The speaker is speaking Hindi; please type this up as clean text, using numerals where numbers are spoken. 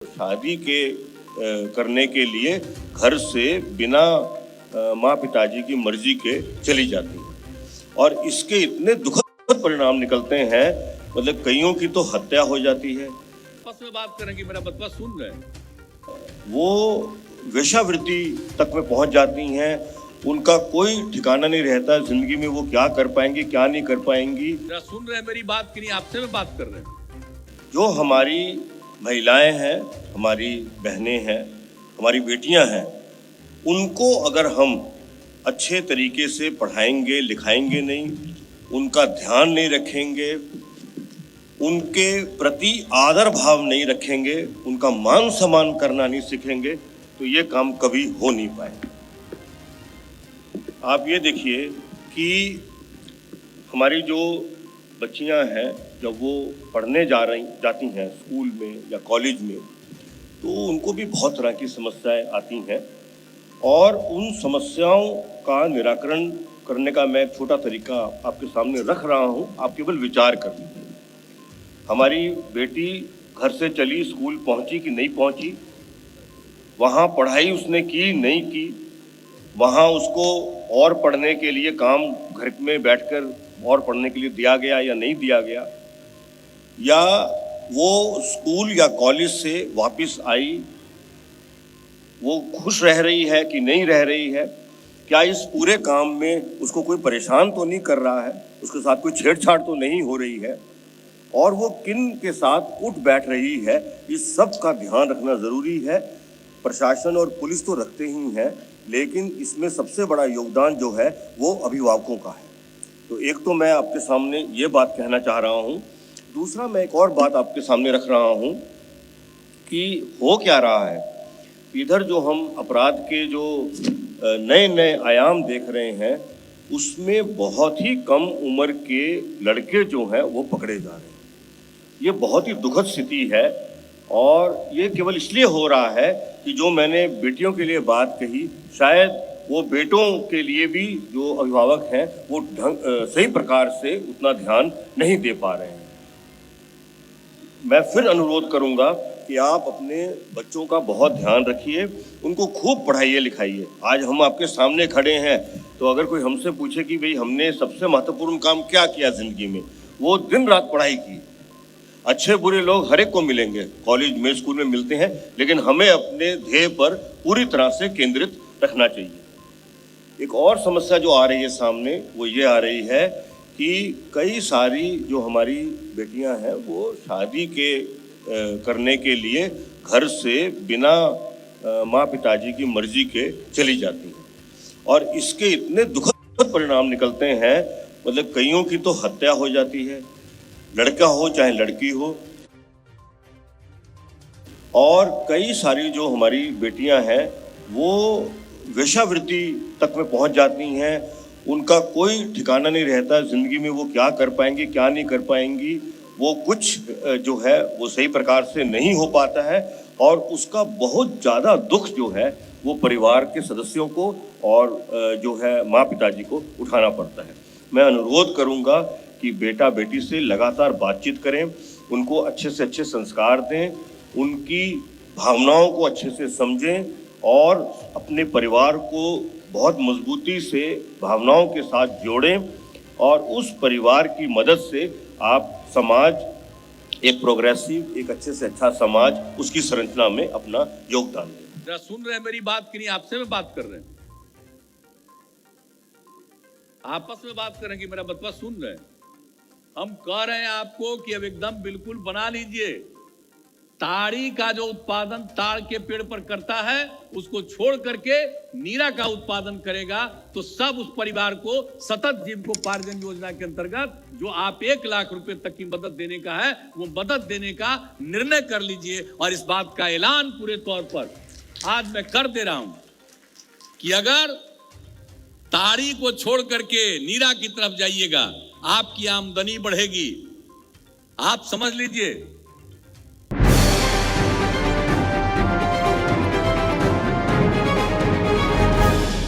शादी के करने के लिए घर से बिना माँ पिताजी की मर्जी के चली जाती है और इसके इतने दुखद परिणाम निकलते हैं, मतलब कईयों की तो हत्या हो जाती है। आपस में बात करें कि मेरा बतवा सुन रहे हैं। वो वेश्यावृत्ति तक में पहुंच जाती हैं, उनका कोई ठिकाना नहीं रहता जिंदगी में, वो क्या कर पाएंगी क्या नहीं कर पाएंगी। जरा सुन रहे हैं मेरी बात कि नहीं, आपसे में बात कर रहे हैं। जो हमारी महिलाएं हैं, हमारी बहनें हैं, हमारी बेटियां हैं, उनको अगर हम अच्छे तरीके से पढ़ाएंगे लिखाएंगे नहीं, उनका ध्यान नहीं रखेंगे, उनके प्रति आदर भाव नहीं रखेंगे, उनका मान सम्मान करना नहीं सीखेंगे, तो ये काम कभी हो नहीं पाए। आप ये देखिए कि हमारी जो बच्चियां हैं, जब वो पढ़ने जाती हैं स्कूल में या कॉलेज में, तो उनको भी बहुत तरह की समस्याएं आती हैं और उन समस्याओं का निराकरण करने का मैं एक छोटा तरीका आपके सामने रख रहा हूं, आप केवल विचार कर लीजिए। हमारी बेटी घर से चली, स्कूल पहुंची कि नहीं पहुंची, वहाँ पढ़ाई उसने की नहीं की, वहाँ उसको और पढ़ने के लिए काम घर में बैठकर और पढ़ने के लिए दिया गया या नहीं दिया गया, या वो स्कूल या कॉलेज से वापस आई, वो खुश रह रही है कि नहीं रह रही है, क्या इस पूरे काम में उसको कोई परेशान तो नहीं कर रहा है, उसके साथ कोई छेड़छाड़ तो नहीं हो रही है, और वो किन के साथ उठ बैठ रही है, इस सब का ध्यान रखना ज़रूरी है। प्रशासन और पुलिस तो रखते ही हैं, लेकिन इसमें सबसे बड़ा योगदान जो है वो अभिभावकों का है। तो एक तो मैं आपके सामने ये बात कहना चाह रहा हूँ, दूसरा मैं एक और बात आपके सामने रख रहा हूँ कि हो क्या रहा है। इधर जो हम अपराध के जो नए नए आयाम देख रहे हैं, उसमें बहुत ही कम उम्र के लड़के जो हैं वो पकड़े जा रहे हैं। ये बहुत ही दुखद स्थिति है और ये केवल इसलिए हो रहा है कि जो मैंने बेटियों के लिए बात कही, शायद वो बेटों के लिए भी जो अभिभावक हैं वो सही प्रकार से उतना ध्यान नहीं दे पा रहे हैं। मैं फिर अनुरोध करूंगा कि आप अपने बच्चों का बहुत ध्यान रखिए, उनको खूब पढ़ाइए लिखाइए। आज हम आपके सामने खड़े हैं, तो अगर कोई हमसे पूछे कि भाई हमने सबसे महत्वपूर्ण काम क्या किया जिंदगी में, वो दिन रात पढ़ाई की। अच्छे बुरे लोग हर एक को मिलेंगे, कॉलेज में स्कूल में मिलते हैं, लेकिन हमें अपने ध्येय पर पूरी तरह से केंद्रित रखना चाहिए। एक और समस्या जो आ रही है सामने, वो ये आ रही है कि कई सारी जो हमारी बेटियां हैं वो शादी के करने के लिए घर से बिना माँ पिताजी की मर्जी के चली जाती हैं और इसके इतने दुखद परिणाम निकलते हैं, मतलब कईयों की तो हत्या हो जाती है, लड़का हो चाहे लड़की हो, और कई सारी जो हमारी बेटियां हैं वो वेश्यावृत्ति तक में पहुंच जाती हैं, उनका कोई ठिकाना नहीं रहता जिंदगी में, वो क्या कर पाएंगी क्या नहीं कर पाएंगी, वो कुछ जो है वो सही प्रकार से नहीं हो पाता है और उसका बहुत ज़्यादा दुख जो है वो परिवार के सदस्यों को और जो है माँ पिताजी को उठाना पड़ता है। मैं अनुरोध करूँगा कि बेटा बेटी से लगातार बातचीत करें, उनको अच्छे से अच्छे संस्कार दें, उनकी भावनाओं को अच्छे से समझें और अपने परिवार को बहुत मजबूती से भावनाओं के साथ जोड़ें और उस परिवार की मदद से आप समाज, एक प्रोग्रेसिव, एक अच्छे से अच्छा समाज, उसकी संरचना में अपना योगदान दें। जरा सुन रहे हैं मेरी बात कि नहीं, आपसे में बात कर रहे हैं। आपस में बात करें कि मेरा बतवा सुन रहे हैं। हम कह रहे हैं आपको कि अब एकदम बिल्कुल बना लीजिए, ताड़ी का जो उत्पादन ताड़ के पेड़ पर करता है उसको छोड़ करके नीरा का उत्पादन करेगा, तो सब उस परिवार को सतत जीविकोपार्जन योजना के अंतर्गत जो आप 1 लाख रुपए तक की मदद देने का है, वो मदद देने का निर्णय कर लीजिए। और इस बात का ऐलान पूरे तौर पर आज मैं कर दे रहा हूं कि अगर ताड़ी को छोड़ करके नीरा की तरफ जाइएगा, आपकी आमदनी बढ़ेगी। आप समझ लीजिए,